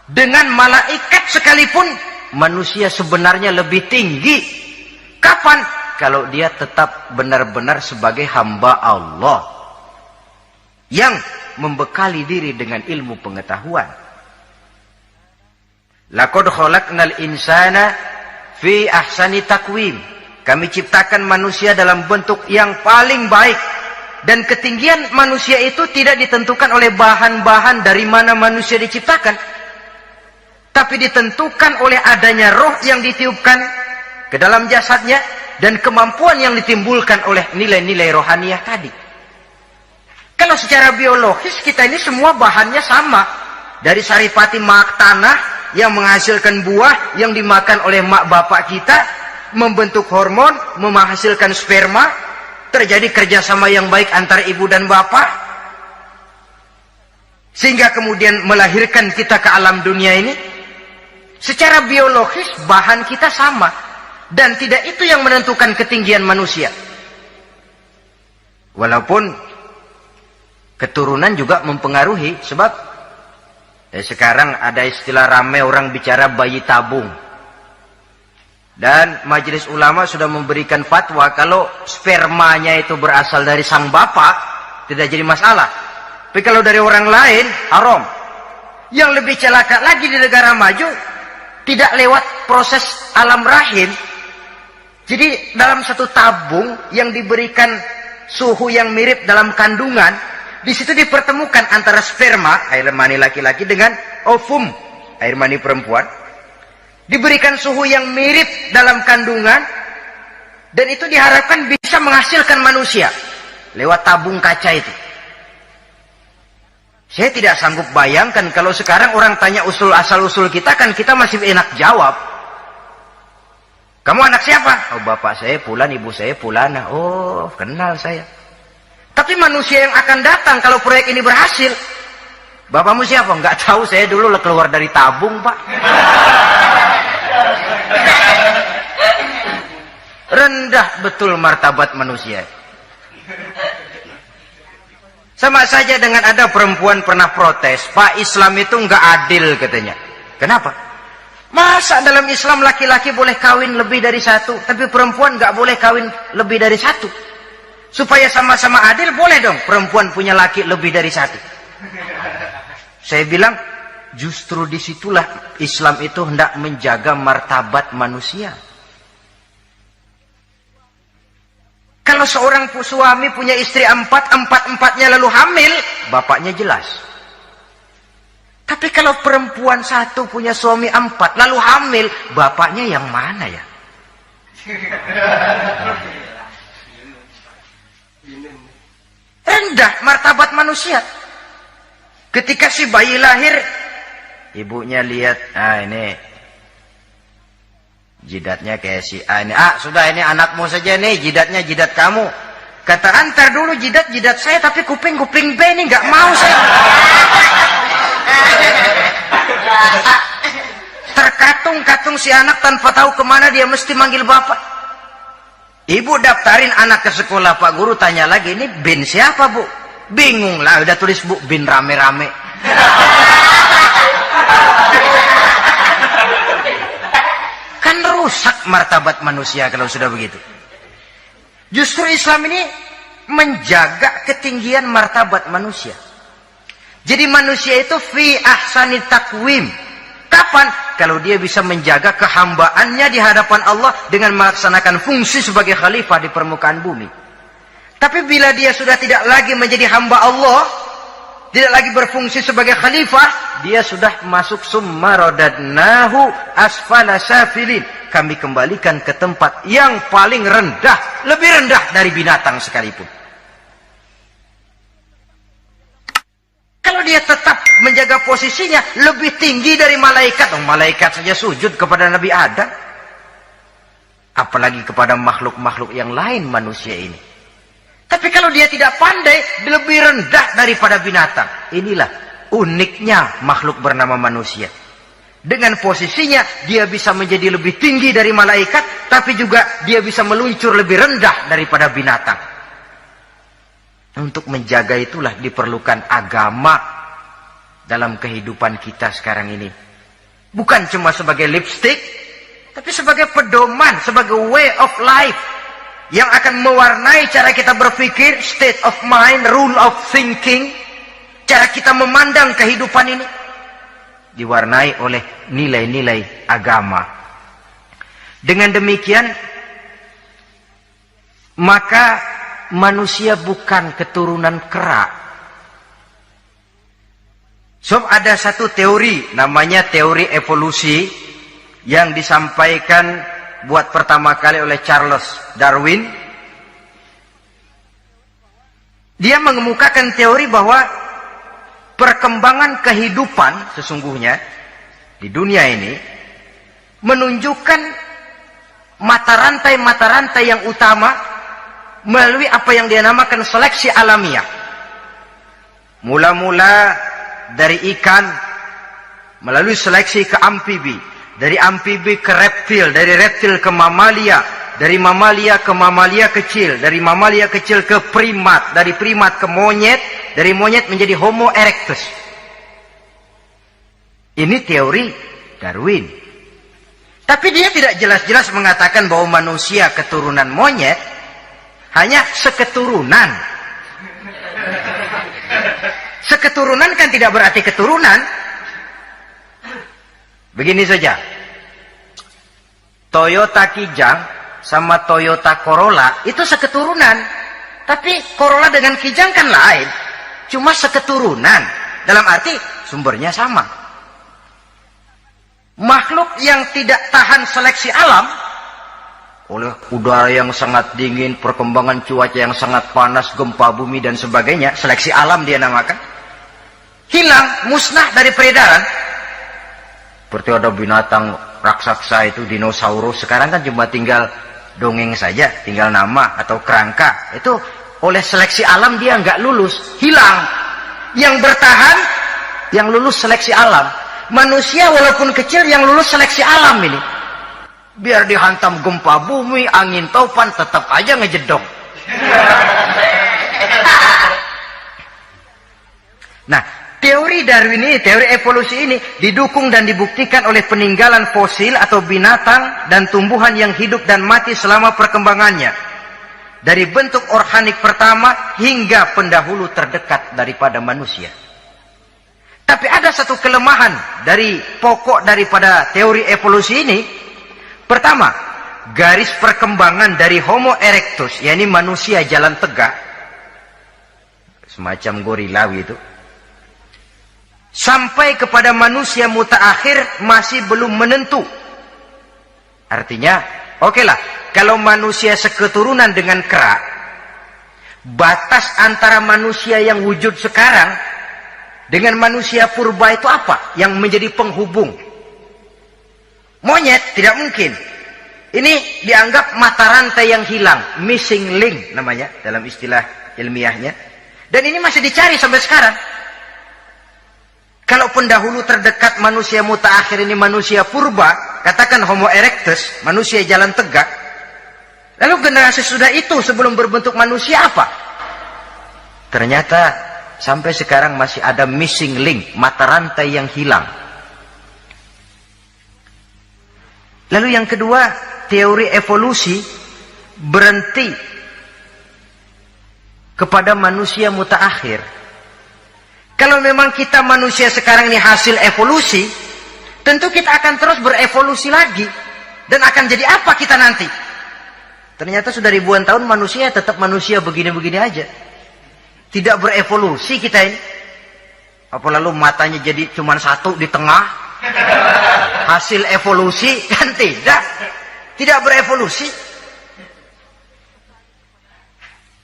Dengan malaikat sekalipun, manusia sebenarnya lebih tinggi. Kapan? Kalau dia tetap benar-benar sebagai hamba Allah yang membekali diri dengan ilmu pengetahuan. Laqad khalaqnal insana fi ahsani taqwim. Kami ciptakan manusia dalam bentuk yang paling baik. Dan ketinggian manusia itu tidak ditentukan oleh bahan-bahan dari mana manusia diciptakan, tapi ditentukan oleh adanya roh yang ditiupkan ke dalam jasadnya dan kemampuan yang ditimbulkan oleh nilai-nilai rohaniah tadi. Kalau secara biologis kita ini semua bahannya sama. Dari saripati mak tanah yang menghasilkan buah yang dimakan oleh mak bapak kita, membentuk hormon, menghasilkan sperma, terjadi kerjasama yang baik antara ibu dan bapak, sehingga kemudian melahirkan kita ke alam dunia ini. Secara biologis bahan kita sama, dan tidak itu yang menentukan ketinggian manusia. Walaupun keturunan juga mempengaruhi, sebab sekarang ada istilah ramai orang bicara bayi tabung. Dan majelis ulama sudah memberikan fatwa kalau spermanya itu berasal dari sang bapak, tidak jadi masalah. Tapi kalau dari orang lain, haram. Yang lebih celaka lagi di negara maju, tidak lewat proses alam rahim. Jadi dalam satu tabung yang diberikan suhu yang mirip dalam kandungan, di situ dipertemukan antara sperma, air mani laki-laki, dengan ovum, air mani perempuan. Diberikan suhu yang mirip dalam kandungan, dan itu diharapkan bisa menghasilkan manusia lewat tabung kaca itu. Saya tidak sanggup bayangkan kalau sekarang orang tanya usul asal-usul kita, kan kita masih enak jawab. Kamu anak siapa? Oh, bapak saya Fulan, ibu saya Fulana. Oh, kenal saya. Tapi manusia yang akan datang kalau proyek ini berhasil, bapakmu siapa? Enggak tahu, saya dulu keluar dari tabung, Pak. Rendah betul martabat manusia. Sama saja dengan ada perempuan pernah protes, Pak, Islam itu nggak adil katanya. Kenapa? Masa dalam Islam laki-laki boleh kawin lebih dari satu, tapi perempuan nggak boleh kawin lebih dari satu? Supaya sama-sama adil, boleh dong perempuan punya laki lebih dari satu. Saya bilang, justru disitulah Islam itu hendak menjaga martabat manusia. Kalau seorang suami punya istri empat-empatnya lalu hamil, bapaknya jelas. Tapi kalau perempuan satu punya suami 4 lalu hamil, bapaknya yang mana ya? Rendah martabat manusia. Ketika si bayi lahir, ibunya lihat, ini jidatnya kayak si A ini. Sudah, ini anakmu saja nih, jidatnya jidat kamu. Kata, antar dulu jidat saya, tapi kuping B ini nggak mau saya. Terkatung-katung si anak tanpa tahu kemana dia mesti manggil bapak. Ibu daftarin anak ke sekolah, Pak Guru tanya lagi, ini bin siapa, Bu? Bingung lah, udah tulis Bu, bin rame-rame. Kan rusak martabat manusia kalau sudah begitu. Justru Islam ini menjaga ketinggian martabat manusia. Jadi manusia itu fi ahsani taqwim. Kapan? Kalau dia bisa menjaga kehambaannya di hadapan Allah dengan melaksanakan fungsi sebagai khalifah di permukaan bumi. Tapi bila dia sudah tidak lagi menjadi hamba Allah, tidak lagi berfungsi sebagai khalifah, dia sudah masuk summa radadnahu asfala safilin. Kami kembalikan ke tempat yang paling rendah, lebih rendah dari binatang sekalipun. Kalau dia tetap menjaga posisinya lebih tinggi dari malaikat, malaikat saja sujud kepada Nabi Adam, apalagi kepada makhluk-makhluk yang lain manusia ini. Tapi kalau dia tidak pandai, lebih rendah daripada binatang. Inilah uniknya makhluk bernama manusia. Dengan posisinya dia bisa menjadi lebih tinggi dari malaikat, tapi juga dia bisa meluncur lebih rendah daripada binatang. Untuk menjaga itulah diperlukan agama dalam kehidupan kita sekarang ini. Bukan cuma sebagai lipstick, tapi sebagai pedoman, sebagai way of life yang akan mewarnai cara kita berpikir, state of mind, rule of thinking, cara kita memandang kehidupan ini diwarnai oleh nilai-nilai agama. Dengan demikian, maka manusia bukan keturunan kera. So, ada satu teori, namanya teori evolusi, yang disampaikan buat pertama kali oleh Charles Darwin. Dia mengemukakan teori bahwa perkembangan kehidupan sesungguhnya di dunia ini menunjukkan mata rantai yang utama melalui apa yang dia namakan seleksi alamiah. Mula-mula dari ikan melalui seleksi ke amfibi, dari amfibi ke reptil, dari reptil ke mamalia, dari mamalia ke mamalia kecil, dari mamalia kecil ke primat, dari primat ke monyet, dari monyet menjadi Homo erectus. Ini teori Darwin. Tapi dia tidak jelas-jelas mengatakan bahwa manusia keturunan monyet, hanya seketurunan. Seketurunan kan tidak berarti keturunan. Begini saja. Toyota Kijang sama Toyota Corolla itu seketurunan. Tapi Corolla dengan Kijang kan lain. Cuma seketurunan. Dalam arti sumbernya sama. Makhluk yang tidak tahan seleksi alam, oleh udara yang sangat dingin, perkembangan cuaca yang sangat panas, gempa bumi dan sebagainya, seleksi alam dia namakan, hilang, musnah dari peredaran. Seperti ada binatang raksasa itu, dinosaurus, sekarang kan cuma tinggal dongeng saja, tinggal nama atau kerangka. Itu oleh seleksi alam dia nggak lulus, hilang. Yang bertahan, yang lulus seleksi alam. Manusia walaupun kecil yang lulus seleksi alam ini. Biar dihantam gempa bumi, angin topan, tetap aja ngejedok. Nah, teori Darwin ini, teori evolusi ini didukung dan dibuktikan oleh peninggalan fosil atau binatang dan tumbuhan yang hidup dan mati selama perkembangannya. Dari bentuk organik pertama hingga pendahulu terdekat daripada manusia. Tapi ada satu kelemahan dari pokok daripada teori evolusi ini. Pertama, garis perkembangan dari Homo erectus, yakni manusia jalan tegak, semacam gorilawi itu, sampai kepada manusia mutaakhir masih belum menentu. Artinya, okelah, kalau manusia seketurunan dengan kera, batas antara manusia yang wujud sekarang dengan manusia purba itu apa? Yang menjadi penghubung. Monyet tidak mungkin. Ini dianggap mata rantai yang hilang, missing link namanya dalam istilah ilmiahnya. Dan ini masih dicari sampai sekarang. Kalau pendahulu terdekat manusia mutaakhir ini manusia purba, katakan Homo erectus, manusia jalan tegak. Lalu generasi sudah itu sebelum berbentuk manusia apa? Ternyata sampai sekarang masih ada missing link, mata rantai yang hilang. Lalu yang kedua, teori evolusi berhenti kepada manusia mutaakhir. Kalau memang kita manusia sekarang ini hasil evolusi, tentu kita akan terus berevolusi lagi. Dan akan jadi apa kita nanti? Ternyata sudah ribuan tahun manusia tetap manusia begini-begini aja. Tidak berevolusi kita ini. Apa lalu matanya jadi cuma satu di tengah? Hasil evolusi? Kan tidak. Tidak berevolusi.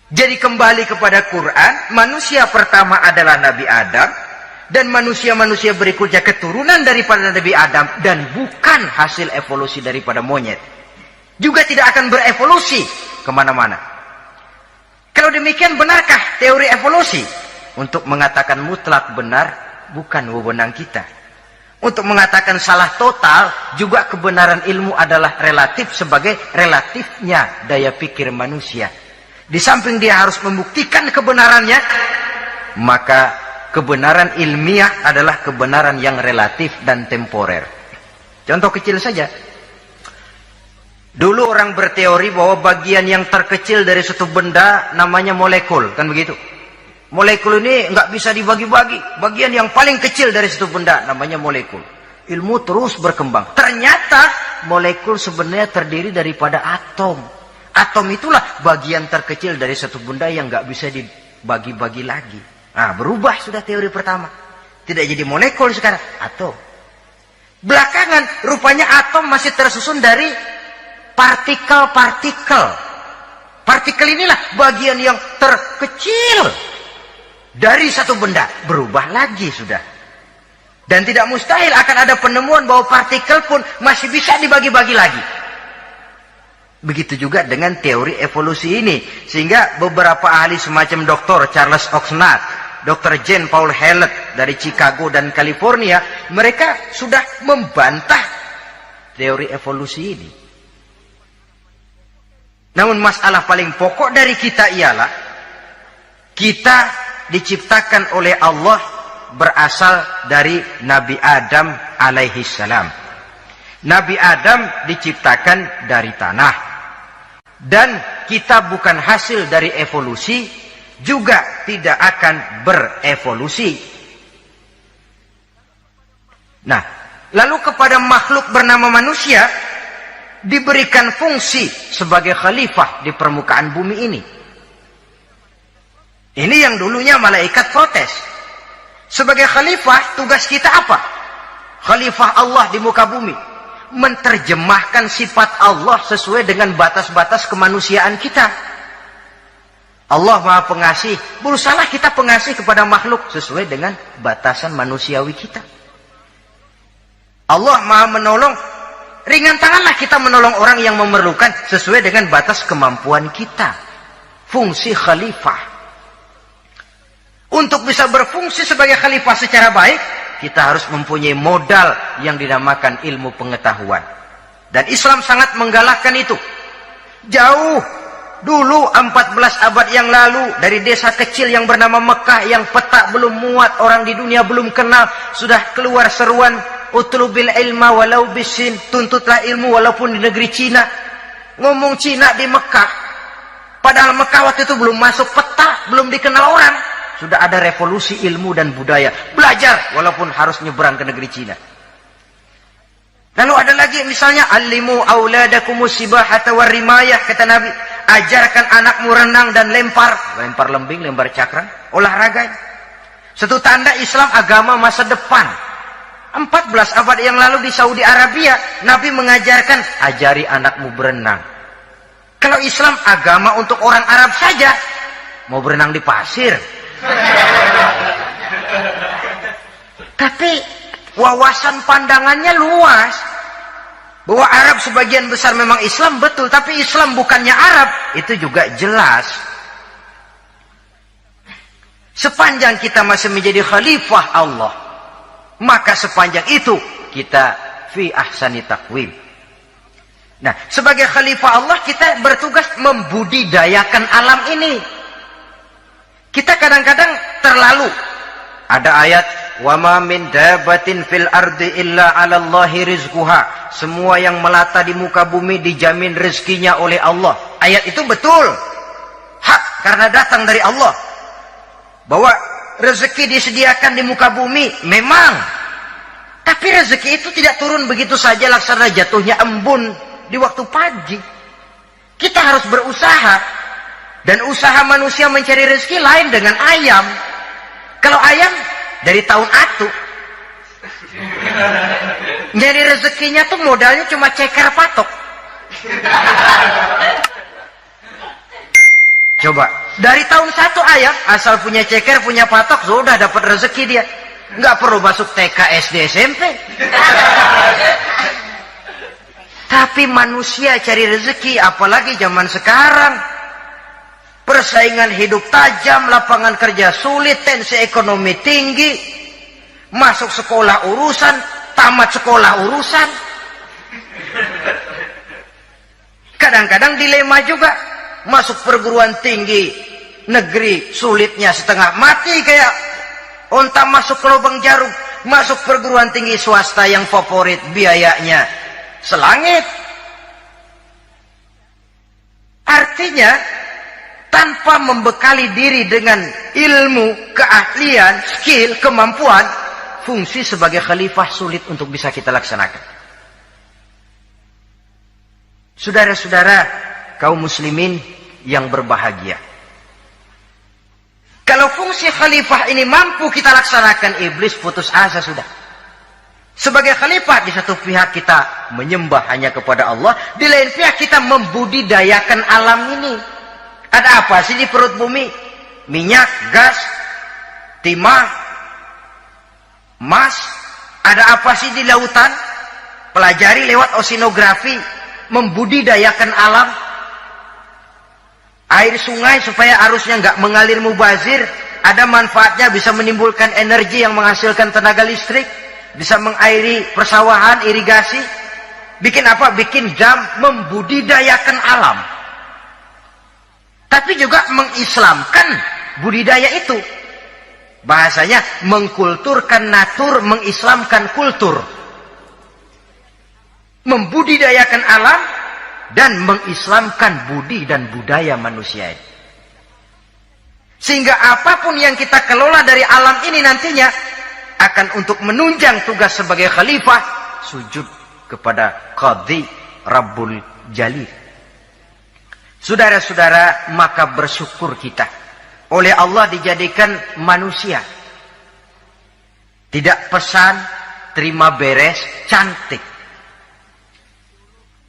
Jadi kembali kepada Quran, manusia pertama adalah Nabi Adam, dan manusia-manusia berikutnya keturunan daripada Nabi Adam, dan bukan hasil evolusi daripada monyet. Juga tidak akan berevolusi kemana-mana. Kalau demikian, benarkah teori evolusi? Untuk mengatakan mutlak benar, bukan wewenang kita. Untuk mengatakan salah total, juga kebenaran ilmu adalah relatif sebagai relatifnya daya pikir manusia. Di samping dia harus membuktikan kebenarannya, maka kebenaran ilmiah adalah kebenaran yang relatif dan temporer. Contoh kecil saja. Dulu orang berteori bahwa bagian yang terkecil dari suatu benda namanya molekul, kan begitu? Molekul ini nggak bisa dibagi-bagi. Bagian yang paling kecil dari suatu benda namanya molekul. Ilmu terus berkembang. Ternyata molekul sebenarnya terdiri daripada atom. Atom itulah bagian terkecil dari satu benda yang nggak bisa dibagi-bagi lagi. Nah, berubah sudah teori pertama. Tidak jadi molekul sekarang, atom. Belakangan rupanya atom masih tersusun dari partikel-partikel. Partikel inilah bagian yang terkecil dari satu benda. Berubah lagi sudah. Dan tidak mustahil akan ada penemuan bahwa partikel pun masih bisa dibagi-bagi lagi. Begitu juga dengan teori evolusi ini. Sehingga beberapa ahli semacam Dr. Charles Oxnard, Dr. Jane Paul Hallett dari Chicago dan California, mereka sudah membantah teori evolusi ini. Namun masalah paling pokok dari kita ialah, kita diciptakan oleh Allah berasal dari Nabi Adam alaihi salam. Nabi Adam diciptakan dari tanah. Dan kita bukan hasil dari evolusi, juga tidak akan berevolusi. Nah, lalu kepada makhluk bernama manusia diberikan fungsi sebagai khalifah di permukaan bumi ini. Ini yang dulunya malaikat protes. Sebagai khalifah, tugas kita apa? Khalifah Allah di muka bumi. Menerjemahkan sifat Allah sesuai dengan batas-batas kemanusiaan kita. Allah Maha Pengasih, berusahalah kita pengasih kepada makhluk sesuai dengan batasan manusiawi kita. Allah Maha Menolong, ringan tanganlah kita menolong orang yang memerlukan sesuai dengan batas kemampuan kita. Fungsi khalifah. Untuk bisa berfungsi sebagai khalifah secara baik, kita harus mempunyai modal yang dinamakan ilmu pengetahuan. Dan Islam sangat menggalakkan itu. Jauh dulu 14 abad yang lalu, dari desa kecil yang bernama Mekah yang peta belum muat, orang di dunia belum kenal, sudah keluar seruan utlubil ilma walau bisin, tuntutlah ilmu walaupun di negeri Cina. Ngomong Cina di Mekah, padahal Mekah waktu itu belum masuk peta, belum dikenal orang. Sudah ada revolusi ilmu dan budaya. Belajar walaupun harus nyebrang ke negeri Cina. Lalu ada lagi misalnya, alimu auladakumus sibahata warrimayah, kata Nabi. Ajarkan anakmu renang dan lempar. Lempar lembing, lempar cakram. Olahraga. Satu tanda Islam agama masa depan. 14 abad yang lalu di Saudi Arabia, Nabi mengajarkan, ajari anakmu berenang. Kalau Islam agama untuk orang Arab saja, mau berenang di pasir. Tapi wawasan pandangannya luas. Bahwa Arab sebagian besar memang Islam, betul. Tapi Islam bukannya Arab, itu juga jelas. Sepanjang kita masih menjadi khalifah Allah, maka sepanjang itu kita fi ahsani taqwim. Nah, sebagai khalifah Allah kita bertugas membudidayakan alam ini. Kita kadang-kadang terlalu. Ada ayat, wa ma min dabatin fil ardi illa 'alallahi rizquha. Semua yang melata di muka bumi dijamin rezekinya oleh Allah. Ayat itu betul. Hak karena datang dari Allah. Bahwa rezeki disediakan di muka bumi memang. Tapi rezeki itu tidak turun begitu saja laksana jatuhnya embun di waktu pagi. Kita harus berusaha. Dan usaha manusia mencari rezeki lain dengan ayam. Kalau ayam dari tahun atu. Nyari rezekinya tuh modalnya cuma ceker patok. Coba, dari tahun 1 ayam asal punya ceker, punya patok, sudah dapat rezeki dia. Nggak perlu masuk TK, SD, SMP. Tapi manusia cari rezeki, apalagi zaman sekarang. Persaingan hidup tajam, lapangan kerja sulit, tensi ekonomi tinggi. Masuk sekolah urusan, tamat sekolah urusan. Kadang-kadang dilema juga. Masuk perguruan tinggi negeri sulitnya setengah mati kayak onta masuk ke lubang jarum. Masuk perguruan tinggi swasta yang favorit biayanya selangit. Artinya tanpa membekali diri dengan ilmu, keahlian, skill, kemampuan, fungsi sebagai khalifah sulit untuk bisa kita laksanakan. Saudara-saudara kaum muslimin yang berbahagia, kalau fungsi khalifah ini mampu kita laksanakan, iblis putus asa sudah. Sebagai khalifah, di satu pihak kita menyembah hanya kepada Allah, di lain pihak kita membudidayakan alam ini. Ada apa sih di perut bumi? Minyak, gas, timah, emas. Ada apa sih di lautan? Pelajari lewat oceanografi, membudidayakan alam. Air sungai supaya arusnya nggak mengalir mubazir, ada manfaatnya, bisa menimbulkan energi yang menghasilkan tenaga listrik, bisa mengairi persawahan, irigasi. Bikin apa? Bikin dam, membudidayakan alam. Tapi juga mengislamkan budidaya itu. Bahasanya mengkulturkan natur, mengislamkan kultur. Membudidayakan alam dan mengislamkan budi dan budaya manusia ini. Sehingga apapun yang kita kelola dari alam ini nantinya akan untuk menunjang tugas sebagai khalifah, sujud kepada Qadhi Rabbul Jalil. Saudara-saudara, maka bersyukur kita oleh Allah dijadikan manusia. Tidak pesan, terima beres, cantik.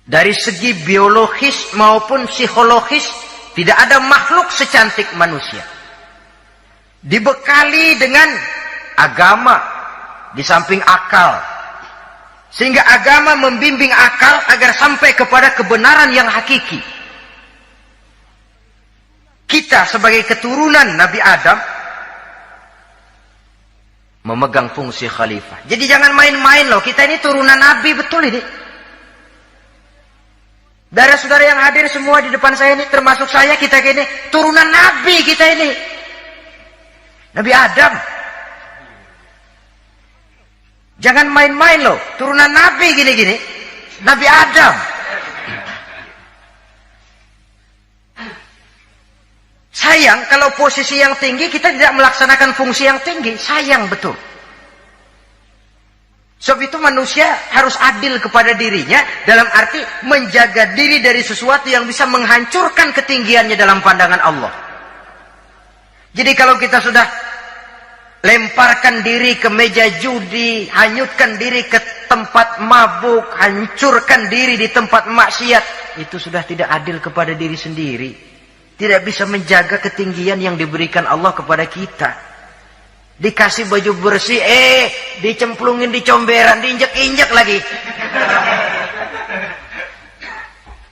Dari segi biologis maupun psikologis, tidak ada makhluk secantik manusia. Dibekali dengan agama di samping akal. Sehingga agama membimbing akal agar sampai kepada kebenaran yang hakiki. Kita sebagai keturunan Nabi Adam memegang fungsi khalifah. Jadi jangan main-main loh, kita ini turunan Nabi, betul ini. Saudara-saudara yang hadir semua di depan saya ini, termasuk saya, kita ini turunan Nabi, kita ini Nabi Adam. Jangan main-main loh, turunan Nabi gini-gini, Nabi Adam. Sayang kalau posisi yang tinggi kita tidak melaksanakan fungsi yang tinggi, sayang betul. Sebab itu manusia harus adil kepada dirinya, dalam arti menjaga diri dari sesuatu yang bisa menghancurkan ketinggiannya dalam pandangan Allah. Jadi kalau kita sudah lemparkan diri ke meja judi, hanyutkan diri ke tempat mabuk, hancurkan diri di tempat maksiat, itu sudah tidak adil kepada diri sendiri. Tidak bisa menjaga ketinggian yang diberikan Allah kepada kita. Dikasih baju bersih, dicemplungin di comberan, diinjek-injek lagi.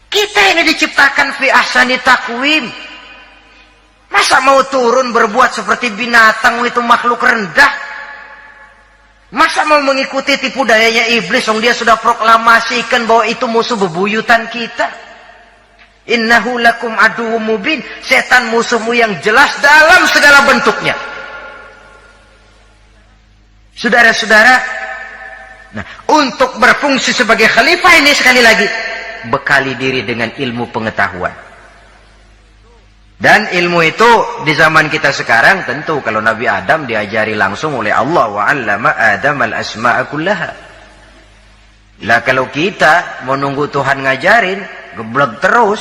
Kita ini diciptakan fi ahsani taqwim. Masa mau turun berbuat seperti binatang, itu makhluk rendah? Masa mau mengikuti tipu dayanya iblis, yang dia sudah proklamasikan bahwa itu musuh bebuyutan kita? Innahu lakum aduwwum mubin. Setan musuhmu yang jelas dalam segala bentuknya. Saudara-saudara, nah, untuk berfungsi sebagai khalifah ini sekali lagi bekali diri dengan ilmu pengetahuan. Dan ilmu itu di zaman kita sekarang tentu kalau Nabi Adam diajari langsung oleh Allah, wa 'allama Adam al-asma'a kullaha. Lah kalau kita mau nunggu Tuhan ngajarin, geblek terus.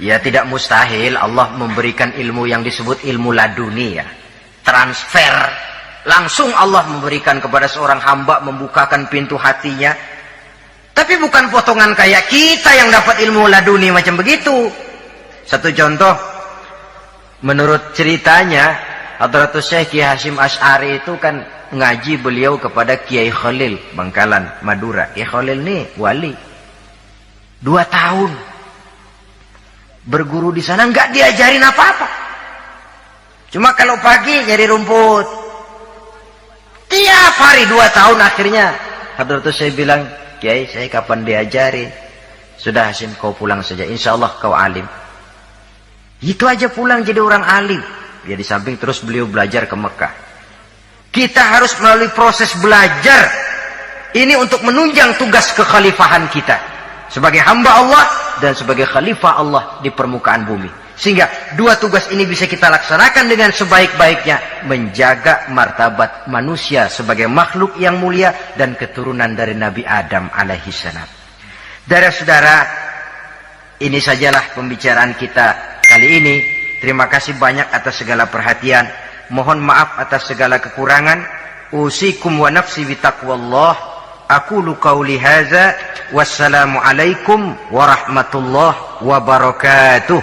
Ya tidak mustahil Allah memberikan ilmu yang disebut ilmu laduni ya. Transfer. Langsung Allah memberikan kepada seorang hamba, membukakan pintu hatinya. Tapi bukan potongan kayak kita yang dapat ilmu laduni macam begitu. Satu contoh, menurut ceritanya, Hadratus Syekh Kiai Hasyim Asy'ari itu kan ngaji beliau kepada Kiai Khalil, Bangkalan, Madura. Kiai Khalil nih wali. 2 tahun. Berguru di sana nggak diajarin apa-apa. Cuma kalau pagi nyari rumput. Tiap hari 2 tahun akhirnya Hadratus Syekh bilang, Kiai, saya kapan diajari? Sudah Hasyim, kau pulang saja. Insya Allah kau alim. Itu aja pulang jadi orang alim. Ya di samping terus beliau belajar ke Mekah. Kita harus melalui proses belajar. Ini untuk menunjang tugas kekhalifahan kita. Sebagai hamba Allah dan sebagai khalifah Allah di permukaan bumi. Sehingga 2 tugas ini bisa kita laksanakan dengan sebaik-baiknya. Menjaga martabat manusia sebagai makhluk yang mulia dan keturunan dari Nabi Adam alaihissalam. Saudara-saudara, ini sajalah pembicaraan kita kali ini. Terima kasih banyak atas segala perhatian. Mohon maaf atas segala kekurangan. Usikum wa nafsi bitaqwallah. Aqulu qawli hadza. Wassalamu alaikum warahmatullahi wabarakatuh.